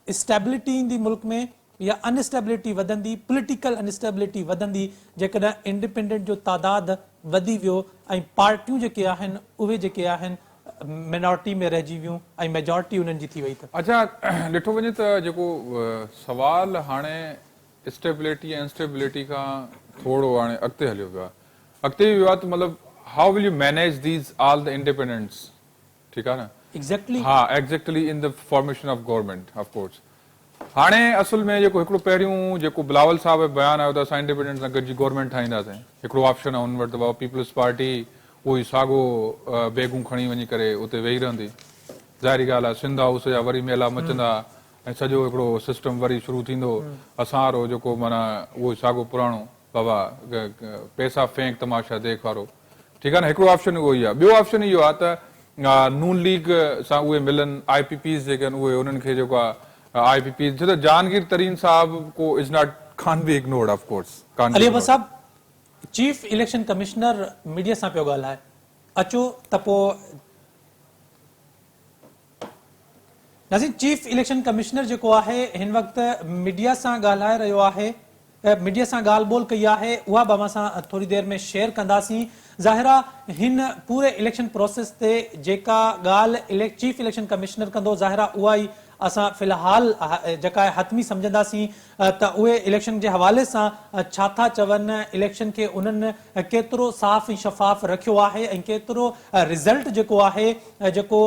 स्टेबिलिटी ईंदी मुल्क में, या अनस्टेबिलिटी वधंदी, पॉलिटिकल अनस्टेबिलिटी वधंदी जेकॾहिं इंडिपेंडेंट जो तादाद वधी वियो ऐं पार्टियूं जेके आहिनि उहे जेके आहिनि मिनॉरिटी में रहिजी वियूं ऐं मेजॉरिटी उन्हनि जी थी वई त। अच्छा, ॾिठो वञे त जेको सवाल हाणे स्टेबिलिटी ऐं इंस्टेबिलिटी खां थोरो हाणे अॻिते हलियो वियो आहे। अॻिते वियो आहे त मतिलबु how will you manage these all the independents, ठीकु आहे न? एग्जैक्टली हा, exactly in the formation of government of course. हाणे असुल में जेको हिकिड़ो पहिरियों जेको बिलावल साहब बयानु आयो त असां इंडिपेंडेंट सां गॾिजी गवर्नमेंट ठाहींदासीं, हिकिड़ो ऑप्शन आहे हुन वटि त पीपल्स पार्टी उहो ई साॻियो बैगूं खणी वञी करे उते वेही रहंदी। ज़ाहिरी ॻाल्हि आहे, सिंध हाउस जा वरी मेला मचंदा ऐं सॼो हिकिड़ो सिस्टम वरी शुरू थींदो। असां वारो जेको माना उहो साॻियो पुराणो बाबा पैसा फेंक तमाशा देख वारो, ठीकु आहे न? हिकिड़ो ऑप्शन उहो ई आहे। ॿियो ऑप्शन इहो आहे त नून लीग सां उहे मिलनि, IPPs जेके आहिनि उहे उन्हनि खे जेको आहे IPPs, छो त जहांगीर तरीन साहब को is not can be ignored of course. Ali Ahmad साहब, चीफ इलेक्शन कमिश्नर मीडिया सां पियो ॻाल्हाए, अचो त पोइ नाज़रीन चीफ इलेक्शन कमिश्नर जेको आहे हिन वक़्तु मीडिया सां ॻाल्हाए रहियो आहे, मीडिया सां ॻाल्हि ॿोल कई आहे, उहा बि असां थोरी देरि में शेयर कंदासीं। ज़ाहिर आहे हिन पूरे इलेक्शन प्रोसेस ते जेका ॻाल्हि चीफ इलेक्शन कमिश्नर कंदो, ज़ाहिर आहे उहा ई असां फ़िलहाल जेका आहे हतमी सम्झंदासीं त उहे इलेक्शन जे हवाले सां छा था चवनि, इलेक्शन खे उन्हनि केतिरो साफ़ ऐं शफ़ाफ़ रखियो आहे ऐं केतिरो रिज़ल्ट जेको आहे, जेको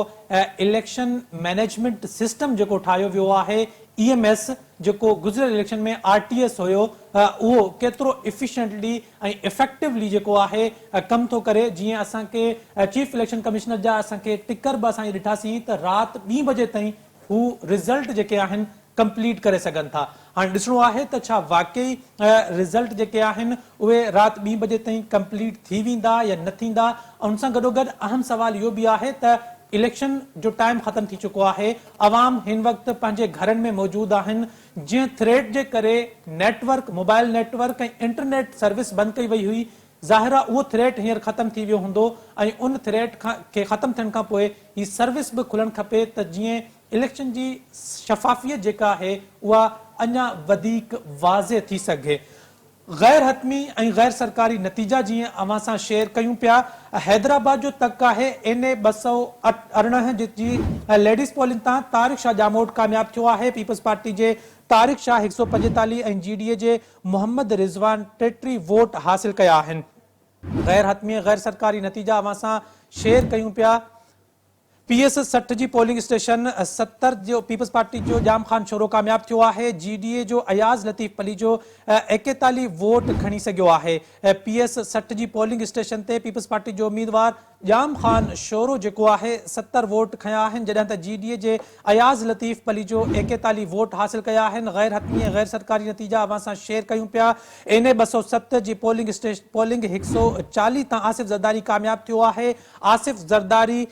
इलेक्शन मैनेजमेंट सिस्टम जेको ठाहियो वियो आहे EMS, जेको गुज़िरियल इलेक्शन में RTS हुयो, उहो केतिरो इफिशिएंटली ऐं इफेक्टिवली जेको आहे कमु थो करे। जीअं असांखे चीफ इलेक्शन कमिश्नर जा असांखे टिकर बि असां ॾिठासीं त राति 2 बजे ताईं हू रिज़ल्ट जेके आहिनि कंप्लीट करे सघनि था। हाणे ॾिसणो आहे त छा वाकई रिज़ल्ट जेके आहिनि उहे राति 2 बजे ताईं कंप्लीट थी वेंदा या न थींदा। उन सां गॾोगॾु अहम सवाल इहो बि आहे त इलेक्शन जो टाइम ख़तम थी चुको आहे, अवाम हिन वक़्तु पंहिंजे घरनि में मौजूदु आहिनि। जीअं थ्रेट जे करे नेटवर्क, मोबाइल नेटवर्क ऐं इंटरनेट सर्विस बंदि कई वई हुई, ज़ाहिर आहे उहो थ्रेट हींअर ख़तम थी वियो हूंदो ऐं उन थ्रेट खे ख़तम थियण खां पोइ हीअ सर्विस बि खुलणु खपे त जीअं इलेक्शन जी शफ़ाफ़ियत जेका आहे उहा अञा वधीक वाज़े थी सघे। गैर हतमी ऐं गैर सरकारी नतीजा जीअं अवां सां शेयर कयूं पिया, हैदराबाद जो तक आहे NA 218 जी लेडीज़ पोलिंग तां तारिक शाह जामोट कामयाब थियो आहे। पीपल्स पार्टी जे तारिक शाह 145 ऐं GDA जे मोहम्मद रिज़वान 33 वोट हासिल कया आहिनि। गैर हतमी गैर सरकारी नतीजा अवां सां शेयर कयूं पिया। PS 60 जी पोलिंग स्टेशन 70 जो पीपल्स पार्टी जो जाम खान शोरो कामयाब थियो आहे। GDA जो अयाज़ लतीफ़ पली जो 41 वोट खणी सघियो आहे। PS 60 जी पोलिंग स्टेशन ते पीपल्स पार्टी जो उम्मीदवार जाम खान शोरो जेको आहे 70 वोट खया आहिनि, जॾहिं त GDA जे अयाज़ लतीफ़ पली जो 41 वोट हासिल कया आहिनि। गैर हतमी ऐं गैर सरकारी नतीजा अवां सां शेयर कयूं पिया। NA 207 जी पोलिंग 140 तां आसिफ ज़रदारी कामयाब थियो आहे। आसिफ ज़रदारी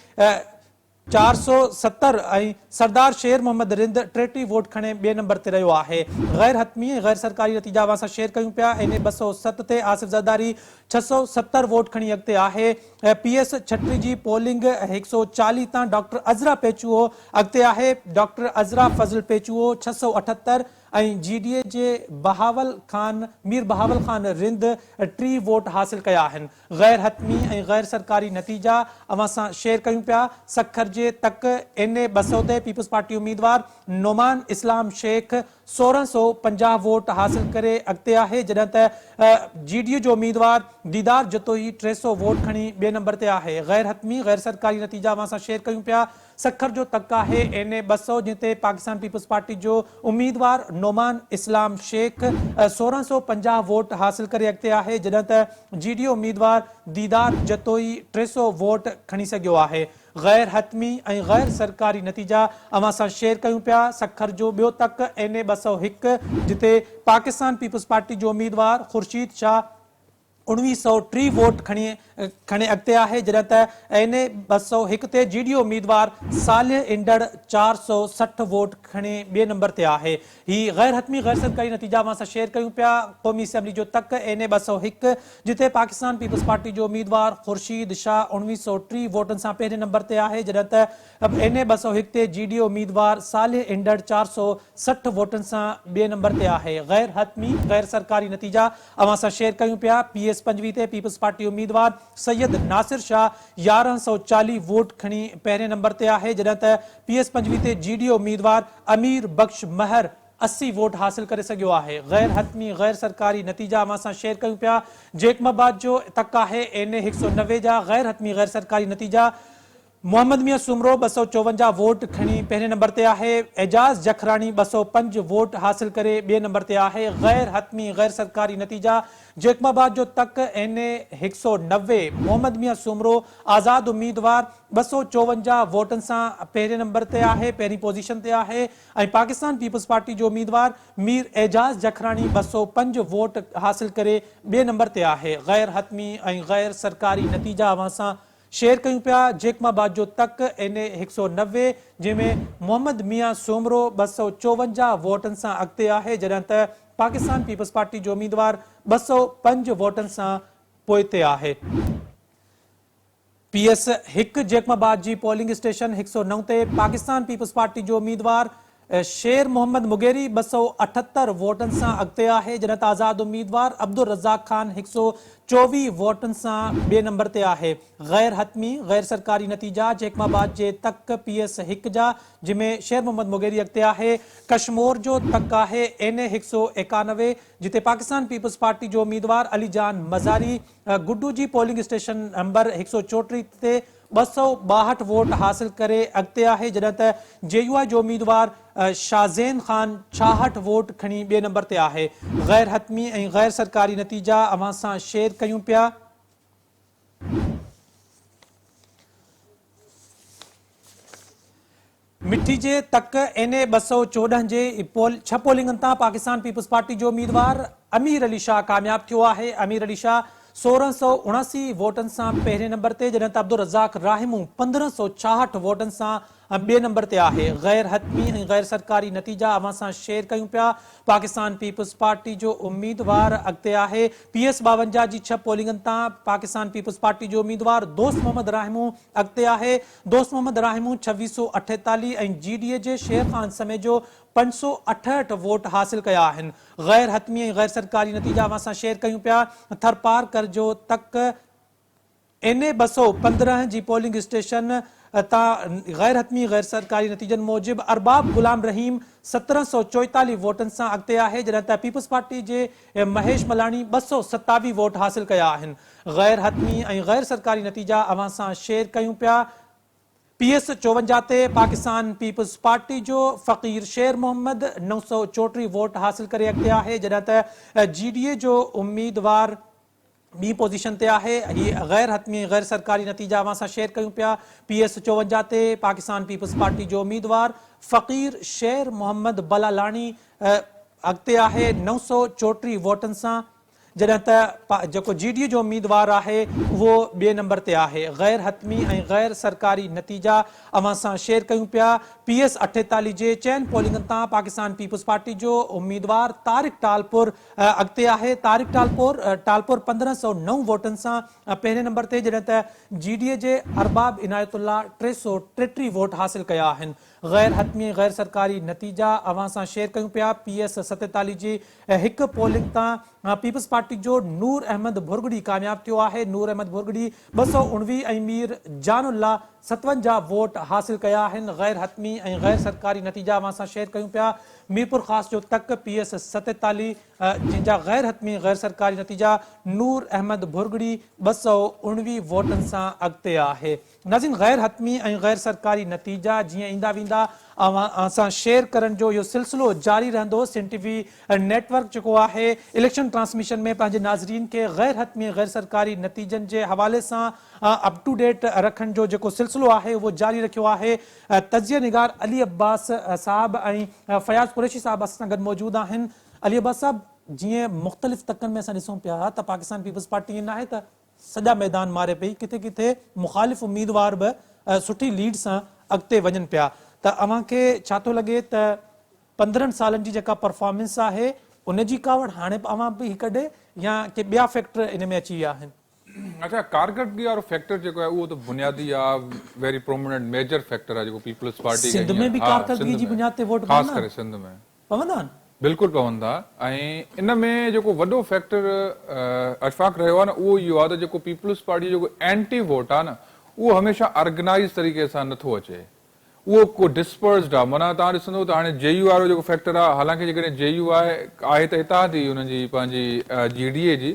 470 ऐं सरदार शेर मोहम्मद रिंद 33 वोट खणे 2 नंबर ते रहियो आहे। गैर हतमी गैर सरकारी नतीजा अवां सां शेयर कयूं पिया। NA 207 ते आसिफ ज़रदारी 670 वोट खणी अॻिते आहे। PS 60 जी पोलिंग 140 तां डॉक्टर अज़रा पेचुओ अॻिते आहे। डॉक्टर अज़रा फज़ल पेचुओ 678 ऐं GDA जे मीर बहावल खान रिंद 3 वोट हासिल कया आहिनि। गैर हतमी ऐं गैर सरकारी नतीजा अवां सां शेयर कयूं पिया। सखर जे तक NA 200 ते पीपल्स पार्टी उम्मीदवार नोमान इस्लाम शेख 1650 वोट हासिल करे अॻिते आहे, जॾहिं त GDA जो उम्मीदवार दीदार जतोई 300 वोट खणी 2 नंबर ते आहे। गैर हतमी गैर सरकारी नतीजा अवां सां शेयर कयूं पिया। सखर जो तक आहे NA 200 जिते पाकिस्तान पीपल्स पार्टी जो उम्मीदवार नोमान इस्लाम शेख 1650 वोट हासिल करे अॻिते आहे, जॾहिं त GDA उम्मीदवार दीदार जतोई 300 वोट खणी सघियो आहे। गैर हतमी ऐं गैर सरकारी नतीजा अवां सां शेयर कयूं पिया। सखर जो ॿियो तक NA 201 जिते पाकिस्तान पीपल्स पार्टी जो उम्मीदवार ख़ुर्शीद शाह 1930 वोट खणे अॻिते आहे, जॾहिं त NA 201 ते GDO उम्मीदवार सालिह ईंदड़ 460 वोट खणे ॿिए नंबर ते आहे। ही गैर हतमी गैर सरकारी नतीजा अवां सां शेयर कयूं पिया। क़ौमी असेंबली जो तक NA 201 जिते पाकिस्तान पीपल्स पार्टी जो उम्मीदवार ख़ुर्शीद शाह 1930 वोटनि सां पहिरें नंबर ते आहे, जॾहिं त NA 201 ते GDO उम्मीदवार सालिह ईंदड़ 460 वोटनि सां ॿिए नंबर ते आहे। गैर हतमी गैर सरकारी नतीजा अवां सां शेयर कयूं पिया। PS 25 ते पीपल्स पार्टी उम्मीदवार सैयद नासिर शाह 1140 वोट खणी पहिरें नंबर ते आहे, जॾहिं त PS 25 ते GDO उम्मीदवार अमीर बख्श महर 80 वोट हासिल करे सघियो आहे। गैर हतमी गैर सरकारी नतीजा अवां सां शेयर कयूं पिया। जेकमाबाद जो तक आहे NA 190 जा। गैर हतमी गैर सरकारी नतीजा मोहम्मद मियां सुमरो 254 वोट खणी पहिरें नंबर ते आहे। एजाज जखरानी 205 वोट हासिल करे ॿिए नंबर ते आहे। गैर हतमी गैर सरकारी नतीजा जेकमाबाद जो तक NA 190 मोहम्मद मियां सुमरो आज़ाद उम्मीदवार 254 वोटनि सां पहिरें नंबर ते आहे, पहिरीं पोज़ीशन ते आहे। ऐं पाकिस्तान पीपल्स पार्टी जो उम्मीदवार मीर एजाज जखरानी 205 वोट हासिल करे ॿिए नंबर ते आहे। गैर हतमी ऐं गैर सरकारी नतीजा अवां सां शेयर कयूं पिया। जेकमाबाद जो तक NA 190 जंहिंमें मोहम्मद मियां सुमरो 254 वोटनि सां अॻिते आहे, जॾहिं त पाकिस्तान पीपल्स पार्टी जो उम्मीदवार 205 वोटनि सां पोइ ते आहे। PS 1 जेकमाबाद जी पोलिंग स्टेशन 109 ते पाकिस्तान पीपल्स पार्टी जो उम्मीदवार शेर मोहम्मद मुगेरी 278 वोटनि सां अॻिते आहे, जॾहिं त आज़ाद उम्मीदवार अब्दुल रज़ाक खान 124 वोटनि सां ॿिए नंबर ते आहे। गैर हतमी गैर सरकारी नतीजा जेकमाबाद जे तक PS 1 जा, जंहिंमें शेर मोहम्मद मुगेरी अॻिते आहे। कश्मीर जो तक आहे NA 191 जिते पाकिस्तान पीपल्स पार्टी जो उम्मीदवार अली जान मज़ारी गुड्डू जी पोलिंग स्टेशन नंबर 134 ते 262 वोट हासिल करे अॻिते आहे, जॾहिं त JUI जो उम्मीदवार शाहज़ैन खान 66 वोट खणी ॿिए नंबर ते आहे। गैर हतमी ऐं गैर सरकारी नतीजा अवां सां शेयर कयूं पिया। मिठी जे तक NA 214 जे 6 पोलिंगनि तां पाकिस्तान पीपल्स पार्टी जो उम्मीदवार अमीर अली शाह कामयाब थियो आहे। अमीर अली शाह 1679 वोटनि सां पहिरें नंबर ते, जॾहिं त अब्दुल रज़ाक राहिमू 1566 वोटनि सां ॿिए नंबर ते आहे। गैर हतमी ऐं गैर सरकारी नतीजा अवां सां शेयर कयूं पिया। पाकिस्तान पीपल्स पार्टी जो उम्मीदवार अॻिते आहे। PS 52 जी 6 पोलिंगनि तां पाकिस्तान पीपल्स पार्टी जो उम्मीदवार दोस्त मोहम्मद राहिमू अॻिते आहे। दोस्त मोहम्मद राहिमू 2648 ऐं GDA जे शेर खान समेत जो 568 वोट हासिल कया आहिनि। गैर हतमी ऐं गैर सरकारी नतीजा अवां सां शेयर कयूं पिया। थरपारकर जो तक NA 215 जी पोलिंग स्टेशन तां गैर हतमी गैर सरकारी नतीजनि मूजिबि अरबाब गुलाम रहीम 1744 वोटनि सां अॻिते आहे, जॾहिं त पीपल्स पार्टी जे महेश मलाणी 227 वोट हासिल कया आहिनि। गैर हतमी ऐं गैर सरकारी नतीजा अवां सां शेयर कयूं पिया। PS 54 ते पाकिस्तान पीपल्स पार्टी जो फ़कीर शेर मोहम्मद 934 वोट हासिल करे अॻिते आहे, जॾहिं त GDA जो उम्मीदवार ॿी पोज़ीशन ते आहे। हीअ गैर हतमी गैर सरकारी नतीजा अवां सां शेयर कयूं पिया। PS 54 ते पाकिस्तान पीपल्स पार्टी जो उम्मीदवार फ़कीर शेर मोहम्मद बलालाणी अॻिते आहे 934 वोटनि सां, जॾहिं त जेको GDA जो उम्मीदवार आहे उहो ॿिए नंबर ते आहे। गैर हतमी ऐं गैर सरकारी नतीजा अवां सां शेयर कयूं पिया। PS 48 जे 4 पोलिंगनि तां पाकिस्तान पीपल्स पार्टी जो उम्मीदवार तारिक टालपुर अॻिते आहे। तारिक टालपुर 1509 वोटनि सां पहिरें नंबर ते, जॾहिं त GDA जे अरबाब इनायतुल्ला 333 वोट हासिल कया आहिनि। गैर हतमी गैर सरकारी नतीजा अवां सां शेयर कयूं पिया। PS 47 जी 1 पोलिंग तां पीपल्स पार्टी जो नूर अहमद भुरगड़ी कामयाब थियो आहे। नूर अहमद भुरगड़ी 219 ऐं मीर जानुल्ला 57 वोट हासिल कया आहिनि। गैर हतमी ऐं गैर सरकारी नतीजा अवां सां शेयर कयूं पिया। मीरपुर ख़ास जो तक PS 47 जिनजा गैर हतमी गैर सरकारी नतीजा नूर अहमद भुरगड़ी 219 वोटनि सां अॻिते आहे। नाज़रीन, गैर हतमी ऐं गैर सरकारी नतीजा जीअं ईंदा वेंदा अवां सां शेयर करण जो इहो सिलसिलो जारी रहंदो। सिंध TV नेटवर्क जेको आहे इलेक्शन ट्रांसमिशन में पंहिंजे नाज़रीन खे गैर हतमी गैर सरकारी नतीजनि जे हवाले सां अप टू डेट रखण जो जेको सिलसिलो आहे उहो जारी रखियो आहे। तजिया निगार अली अब्बास साहब ऐं फयाज़ कुरैशी साहब असां सां गॾु मौजूदु आहिनि। अली अब्बास साहब, जीअं मुख़्तलिफ़ तकनि में असां ॾिसूं पिया त पाकिस्तान पीपल्स पार्टी ईअं नाहे त सॼा मैदान मारे पई, किथे किथे मुख़ालिफ़ उम्मीदवार बि सुठी लीड सां अॻिते वञनि पिया। त अव्हांखे छा थो लॻे त 15 सालनि जी जेका परफॉर्मेंस आहे उन जी कावड़ हाणे अव्हां बि कढे या के ॿिया फैक्टर इन में अची विया आहिनि? अच्छा, कारकर्दगी वारो फैक्टर जेको आहे उहो त बुनियादी आहे, वेरी प्रोमिनेंट मेजर फैक्टर आहे जेको पीपल्स पार्टी सिंध में बि कारकर्दगी जी बुनियाद ते वोट ख़ासि करे सिंध में पवंदा आहिनि? बिल्कुलु पवंदा। ऐं इन में जेको वॾो फैक्टर अशफाक रहियो आहे न उहो इहो आहे त जेको पीपल्स पार्टी जेको एंटी वोट आहे न उहो हमेशह ऑर्गेनाइज़ तरीक़े सां नथो अचे, उहो को डिस्पर्स्ड आहे। माना तव्हां ॾिसंदो त हाणे JU वारो जेको फैक्टर आहे, हालांकि जेकॾहिं JU आहे त हितां जी हुनजी पंहिंजी GDA जी,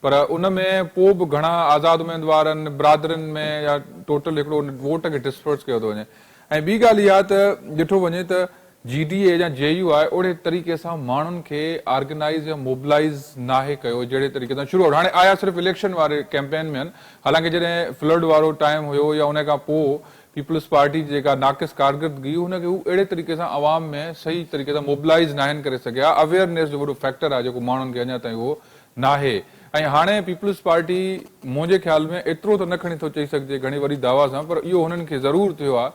पर उन में पोइ बि घणा आज़ाद उम्मीदवारनि बिरादरनि में या टोटल हिकिड़ो वोट खे डिस्पर्स कयो थो वञे। ऐं ॿी ॻाल्हि इहा त ॾिठो वञे त GDA या JU आहे ओड़े तरीक़े सां माण्हुनि खे ऑर्गेनाइज़ या मोबिलाइज़ नाहे कयो जहिड़े तरीक़े सां शुरू। हाणे आया सिर्फ़ु इलेक्शन वारे कैंपेन में आहिनि, हालांकि जॾहिं फ्लड वारो टाइम हुयो या उन खां पोइ पीपल्स पार्टी जेका नाक़िस कारकर्दगी हुनखे हू अहिड़े तरीक़े सां आवाम में सही तरीक़े सां मोबिलाइज़ न आहिनि करे सघिया। अवेयरनेस जो वॾो फैक्टर आहे जेको माण्हुनि खे अञा ताईं उहो नाहे। ऐं हाणे पीपल्स पार्टी मुंहिंजे ख्याल में एतिरो त न खणी थो चई सघिजे घणी वॾी दावा सां, पर इहो हुननि खे ज़रूरु थियो आहे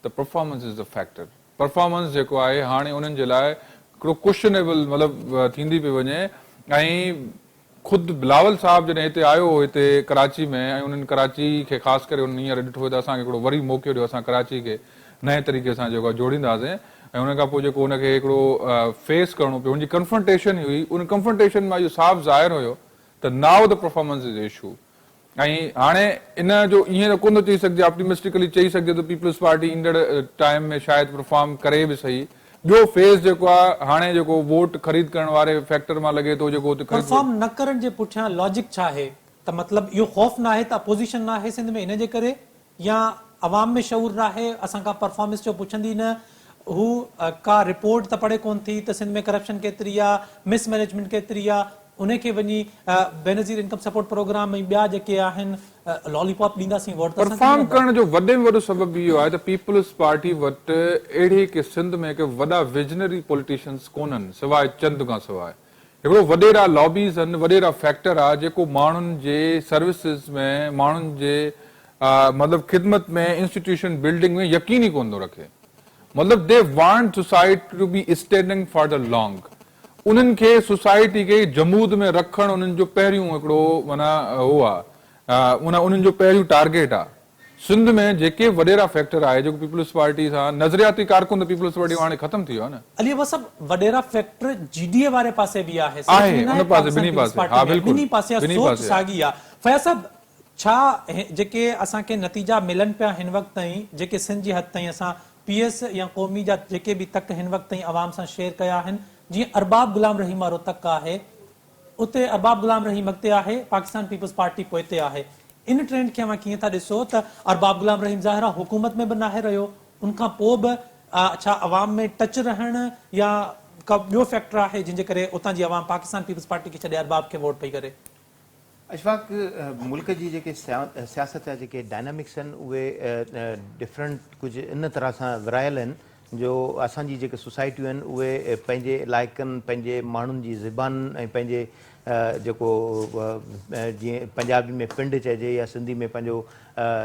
त performance is a factor. Performance जेको आहे हाणे उन्हनि जे लाइ हिकिड़ो क्वेश्चनेबल मतिलबु थींदी पई वञे। ऐं ख़ुदि बिलावल साहब जॾहिं हिते आयो हो हिते कराची में, ऐं उन्हनि कराची खे ख़ासि करे उन्हनि हींअर ॾिठो त असांखे हिकिड़ो वरी मौक़ो ॾियो, असां कराची खे नए तरीक़े सां जेको आहे जोड़ींदासीं। ऐं उन खां पोइ जेको हुनखे हिकिड़ो फेस करिणो पियो, हुनजी कंफ्रंटेशन हुई, उन कंफ्रंटेशन मां इहो साफ़ ज़ाहिर हुयो त now the performance is issue. ऐं हाणे इन जो ईअं त कोन थो चई सघिजे, ऑप्टिमिस्टिकली चई सघिजे त पीपल्स पार्टी ईंदड़ टाइम में शायदि परफॉर्म करे बि सही। ॿियो फेस जेको आहे हाणे जेको वोट ख़रीद करण वारे फैक्टर मां लॻे थो जेको परफॉर्म न करण जे पुठियां लॉजिक छा आहे? त मतिलबु इहो ख़ौफ़ न आहे त अपोजिशन न आहे सिंध में इन जे करे, या अवाम में शऊर न आहे, असां का परफॉर्मेंस जो पुछंदी न, हू का रिपोर्ट त पढ़े कोन थी त सिंध में करप्शन केतिरी आहे, मिसमैनेजमेंट केतिरी आहे, उनखे वञी बेनज़ीर इनकम सपोर्ट प्रोग्राम ऐं ॿिया जेके आहिनि लॉलीपॉप ॾींदासीं वोट। परफॉर्म करण जो वॾे में वॾो सबबु इहो आहे त पीपल्स पार्टी वटि अहिड़ी की सिंध में के वॾा विजनरी पॉलिटिशियंस कोन्हनि सवाइ चंद खां सवाइ। हिकिड़ो वॾेरा लॉबीज़ आहिनि, वॾेरा फैक्टर आहे जेको माण्हुनि जे सर्विसिस में, माण्हुनि जे मतिलबु ख़िदमत में, इंस्टीट्यूशन बिल्डिंग में यकीन ई कोन थो रखे। मतिलबु they want society to be standing for the long. उन्हनि खे सोसाइटी खे जमूद में रखणु उन्हनि जो पहिरियों हिकिड़ो माना उहो आहे, उन्हनि जो पहिरियों टारगेट आहे। सिंध में जेके वॾेरा फैक्टर आहे जेको पीपल्स पार्टी सां नज़रियाती कारकुन त पीपल्स पार्टी हाणे ख़तम थी वियो आहे न। अली वो सब वॾेरा फैक्टर GDA वारे पासे बि आहे, उन पासे ॿिन्ही पासे, हा बिल्कुलु ॿिन्ही पासे सोच साॻी आहे। फैज़ साहब, छा जेके असांखे नतीजा मिलनि पिया हिन वक़्त ताईं, जेके सिंध जी हद ताईं असां PS या क़ौमी जा जेके बि तक हिन वक़्त ताईं अवाम सां शेयर कया आहिनि, जीअं अरबाब गुलाम रहीम वारो तक आहे, उते अरबाब गुलाम रहीम अॻिते आहे, पाकिस्तान पीपल्स पार्टी पोइते आहे। इन ट्रेंड खे अव्हां कीअं था ॾिसो त अरबाब गुलाम रहीम ज़ाहिर आहे हुकूमत में बि नाहे रहियो, उनखां पोइ बि छा अवाम में टच रहण या का ॿियो फैक्टर आहे जंहिंजे करे उतां जी अवाम पाकिस्तान पीपल्स पार्टी खे छॾे अरबाब खे वोट पई करे? अशफाक, मुल्क जी जेके सियासत जा जेके डायनामिक्स आहिनि उहे डिफरेंट कुझु इन तरह सां विरायल आहिनि जो असांजी जेके सोसाइटियूं आहिनि उहे पंहिंजे इलाइक़नि, पंहिंजे माण्हुनि जी ज़बान ऐं पंहिंजे जेको जीअं पंजाबी में पिंड चइजे या सिंधी में पंहिंजो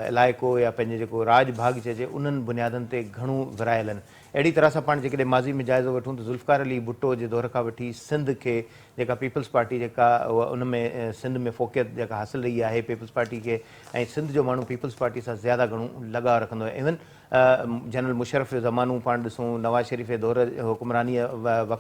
इलाइक़ो या पंहिंजे जेको राज भाग चइजे, उन्हनि बुनियादनि ते घणो विरायल आहिनि। अहिड़ी तरह सां पाण जेकॾहिं माज़ी में जाइज़ो वठूं त ज़ुल्फ़िकार अली भुट्टो जे दौर खां वठी सिंध खे जेका पीपल्स पार्टी जेका उन में सिंध में फ़ोकियत जेका हासिलु रही आहे पीपल्स पार्टी खे, ऐं सिंध जो माण्हू पीपल्स पार्टी सां ज़्यादा घणो लगाव रखंदो आहे। इवन जनरल मुशर्रफ जो ज़मानो पाण ॾिसूं, नवाज़ शरीफ़ जे दौर हुकुमरानीअ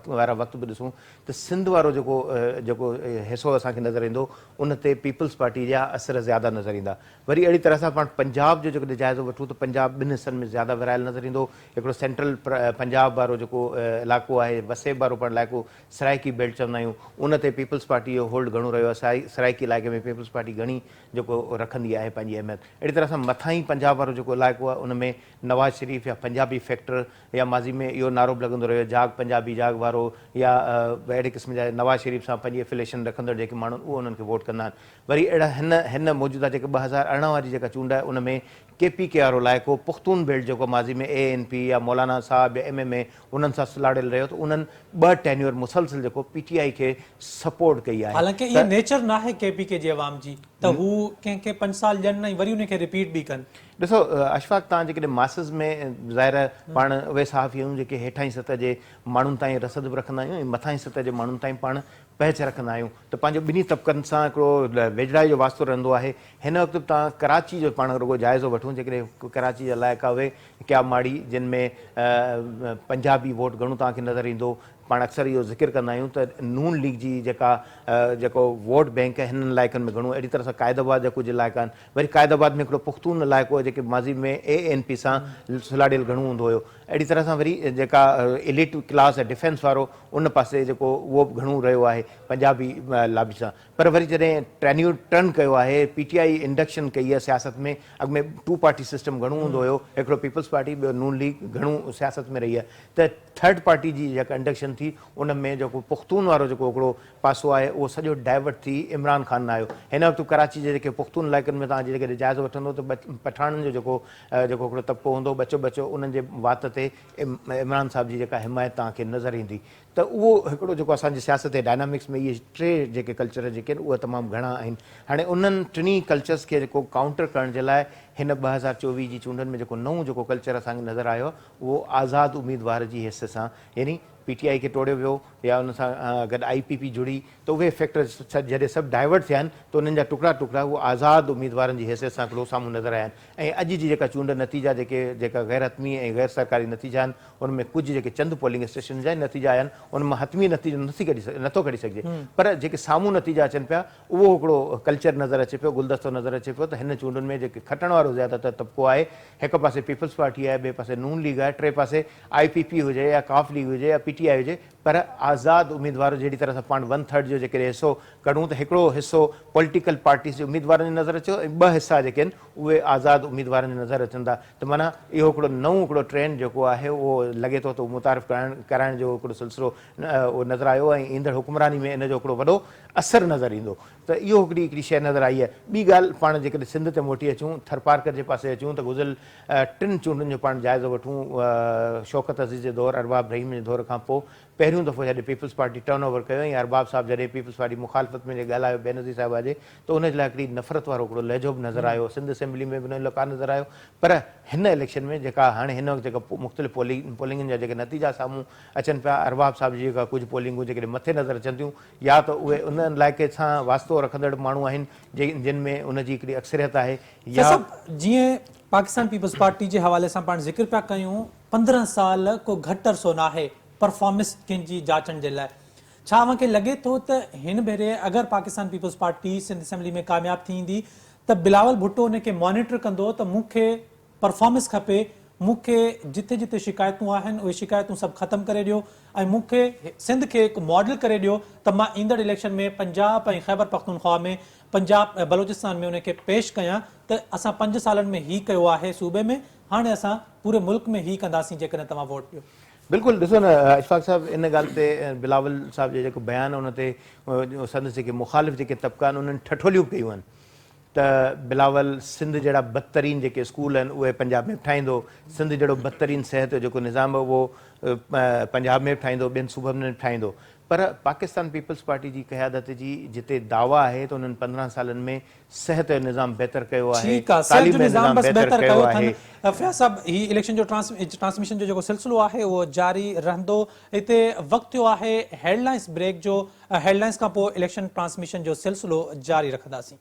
वारा वक़्त बि ॾिसूं त सिंध वारो जेको हिसो असांखे नज़र ईंदो उन ते पीपल्स पार्टी जा असर ज़्यादा नज़र ईंदा। वरी अहिड़ी तरह सां पाण पंजाब जो जेकॾहिं जाइज़ो वठूं त पंजाब ॿिनि हिसनि में ज़्यादा विरायल नज़र ईंदो। हिकिड़ो सेंट्रल पंजाब वारो जेको इलाइक़ो आहे, वसेब वारो पाण इलाइक़ो सराइकी बेल्ट चवंदा आहियूं, उन ते पीपल्स पार्टी जो होल्ड घणो रहियो आहे। सराइकी इलाइक़े में पीपल्स पार्टी घणी जेको रखंदी आहे पंहिंजी अहमियत। अहिड़ी तरह सां मथां ई पंजाब वारो जेको इलाइक़ो आहे उन में नवाज़ शरीफ़ या पंजाबी फैक्टर या माज़ी में इहो नारो बि लॻंदो रहियो जाग पंजाबी जाग वारो, या अहिड़े क़िस्म जा नवाज़ शरीफ़ सां पंहिंजी एफिलेशन एक्सपेक्टेशन रखंदड़ जेके माण्हू उहो उन्हनि खे वोट कंदा आहिनि। वरी अहिड़ा हिन मौजूदा जेके 2018 वारी जेका चूंड आहे उन में KPK वारो इलाइक़ो पुख्तून बेल्ट जेको माज़ी में ANP या मौलाना साहब या MMA उन्हनि सां सुलाड़ियल रहियो, त उन्हनि 2 टेन्योर मुसलसिल जेको PTI खे सपोर्ट कई आहे। हालांकि ये नेचर ना है KPK जे अवाम जी त हू कंहिंखे 5 साल ॾियनि ऐं वरी उनखे रिपीट बि कनि। ॾिसो अशफाक, तव्हां जेकॾहिं मासिस में ज़ाहिर पाण उहे सहाफ़ी आहियूं जेके हेठां जी सतह जे माण्हुनि ताईं रसद बि रखंदा आहियूं ऐं मथां जी सतह जे माण्हुनि ताईं पाण पहुच रखंदा आहियूं, त पंहिंजो ॿिन्ही तबक़नि सां हिकिड़ो वेझड़ाई जो वास्तो रहंदो आहे। हिन वक़्तु तव्हां कराची जो पाण रुगो जाइज़ो वठूं, जेकॾहिं कराची जा इलाइक़ा उहे क्या माड़ी जिन में पंजाबी वोट घणो तव्हांखे नज़र ईंदो। पाण अक्सर इहो ज़िक्र कंदा आहियूं त नून लीग जी जेको वोट बैंक आहे हिननि इलाइक़नि में घणो, अहिड़ी तरह सां क़ाइदाबाद जा कुझु इलाइक़ा आहिनि। वरी क़ाइदाबाद में हिकिड़ो पुख्तून इलाइक़ो आहे जेके माज़ी में ANP सां सुलाड़ियल घणो हूंदो हुयो। अहिड़ी तरह सां वरी जेका एलिट क्लास आहे डिफेंस वारो उन पासे जेको उहो बि घणो रहियो आहे पंजाबी लाबी सां। पर वरी जॾहिं टर्न कयो आहे, PTI इंडक्शन कई आहे सियासत में, अॻु में 2 पार्टी सिस्टम घणो हूंदो हुयो, हिकिड़ो पीपल्स पार्टी ॿियो नून लीग घणो सियासत में रही आहे, त 3rd पार्टी जी जेका इंडक्शन थी उन में जेको पुख्तून वारो जेको हिकिड़ो पासो आहे उहो सॼो डाइवर्ट थी इमरान ख़ान न आयो। हिन वक़्तु कराची जे जेके पुख्तून इलाइक़नि में तव्हां जेकॾहिं जाइज़ो वठंदो त पठाणनि जो जेको हिकिड़ो तबिको हूंदो बचो उन्हनि जे वात ते इमरान साहब जी जेका हिमायत तव्हांखे नज़र ईंदी। त उहो हिकिड़ो जेको असांजी सियासत जे डायनामिक्स में इहे 3 जेके कल्चर जेके आहिनि उहे तमामु घणा आहिनि। हाणे उन्हनि 3 कल्चर्स खे जेको काउंटर करण जे लाइ हिन 2024 जी चूंडनि में जेको नओं जेको कल्चर असांखे नज़र आयो उहो आज़ादु उम्मीदवार जी हैसियत सां, यानी PTI खे टोड़ियो वियो या उन सां गॾु IPP जुड़ी, त उहे फैक्टर जॾहिं सभु डाइवर्ट थिया आहिनि त उन्हनि जा टुकड़ा उहो आज़ादु उम्मीदवारनि जी हैसियत सां हिकिड़ो साम्हूं नज़र आया आहिनि। ऐं अॼु जी जेका चूंड नतीजा जेका गैर हतमी ऐं गैर सरकारी नतीजा आहिनि उनमें कुझु जेके चंद पोलिंग स्टेशन जा नतीजा आया आहिनि उन मां हतमी नतीजो नथो कढी सघिजे, पर जेके साम्हूं नतीजा अचनि पिया उहो हिकिड़ो कल्चर नज़र अचे पियो, गुलदस्तो नज़र अचे पियो त हिन चूंडुनि में जेके खटण वारो ज़्यादातर तबिको आहे, हिकु पासे पीपल्स पार्टी आहे, ॿिए पासे नून लीग आहे, टे पासे IPP हुजे या काफ लीग हुजे या PTI हुजे, पर आज़ादु उम्मीदवार जहिड़ी तरह सां पाण 1/3 जो जेकॾहिं हिसो कढूं त हिकिड़ो हिसो पॉलिटिकल पार्टीज़ जे उम्मीदवारनि जी नज़र अचो ऐं 2 हिसा जेके आहिनि उहे आज़ादु उम्मीदवारनि जी नज़र अचनि था। त माना इहो हिकिड़ो नओं हिकिड़ो ट्रेंड जेको आहे उहो लॻे थो त मुतारिफ़ कराइण जो हिकिड़ो सिलसिलो उहो नज़र आयो ऐं ईंदड़ हुकुमरानी में इन जो हिकिड़ो वॾो असरु नज़र ईंदो। त इहो हिकिड़ी शइ नज़र आई आहे। ॿी ॻाल्हि, पाण जेकॾहिं सिंध ते मोटी अचूं, थरपारकर जे पासे अचूं त गुज़िरियल 3 चूंडुनि जो पाण जाइज़ो वठूं, शौकत अज़ीज़ जे दौर, अरबाब रहीम जे दौर खां पोइ पहिरियों दफ़ो जॾहिं पीपल्स पार्टी टर्न ओवर कयो ऐं अरबाब साहब जॾहिं पीपल्स पार्टी मुखालफ़त में ॻाल्हायो बेनज़ीर साहिब जे, त उन जे लाइ हिकिड़ी नफ़रत वारो हिकिड़ो लहजो बि नज़र आयो। सिंध असेंबली में बि उन जो नज़र आयो। पर हिन इलेक्शन में जेका हाणे हिन वक़्तु जेका मुख़्तलिफ़ पोलिंगनि जा जेके नतीजा साम्हूं अचनि पिया, अरबाब साहब जी जेका कुझु पोलिंगूं जेकॾहिं मथे नज़र अचनि थियूं, या त उहे उन इलाइक़े सां वास्तो रखंदड़ माण्हू आहिनि जिन में उनजी हिकिड़ी अक्सरियत आहे, या जीअं पाकिस्तान पीपल्स पार्टी जे हवाले सां पाण ज़िक्र पिया कयूं 15 साल को घटि अरसो न आहे परफॉर्मेंस कंहिंजी जाचण जे लाइ। छा मूंखे लॻे थो त हिन भेरे अगरि पाकिस्तान पीपल्स पार्टी सिंध असेंबली में कामयाबु थींदी त बिलावल भुट्टो उनखे मॉनिटर कंदो त मूंखे परफॉर्मेंस खपे, मूंखे जिथे जिथे शिकायतूं आहिनि उहे शिकायतूं सभु ख़तमु करे ॾियो ऐं मूंखे सिंध खे हिकु मॉडल करे ॾियो त मां ईंदड़ इलेक्शन में पंजाब ऐं ख़ैबर पख्तूनख्वा में, पंजाब बलोचिस्तान में उनखे पेश कयां त असां 5 सालनि में ही कयो आहे सूबे में, हाणे असां पूरे मुल्क में ही कंदासीं जेकॾहिं तव्हां वोट ॾियो। बिल्कुलु, ॾिसो न अशफाक साहब, इन ॻाल्हि ते बिलावल साहब जो जेको बयानु आहे उन ते संदसि जेके मुखालिफ़ जेके तबिका आहिनि उन्हनि ठठोलियूं कयूं आहिनि त बिलावल सिंध जहिड़ा बदतरीन जेके स्कूल आहिनि उहे पंजाब में बि ठाहींदो, सिंध जहिड़ो बदतरीन सिहत जो जेको निज़ाम आहे उहो पंजाब में बि ठाहींदो, ॿियनि सूबनि में बि ठाहींदो। पर पाकिस्तान पीपल्स पार्टी जी क़यादत जी जिते दावा आहे त उन्हनि 15 सालनि में सिहत जो निज़ाम बहितर कयो आहे, तालीम जो निज़ाम बहितर कयो आहे। फयाज़ साहब, ही इलेक्शन जो ट्रांसमिशन जो जेको सिलसिलो आहे उहो जारी रहंदो। हिते वक़्तु थियो आहे हेडलाइंस ब्रेक जो। हेडलाइंस खां पोइ इलेक्शन ट्रांसमिशन जो सिलसिलो जारी रखंदासीं।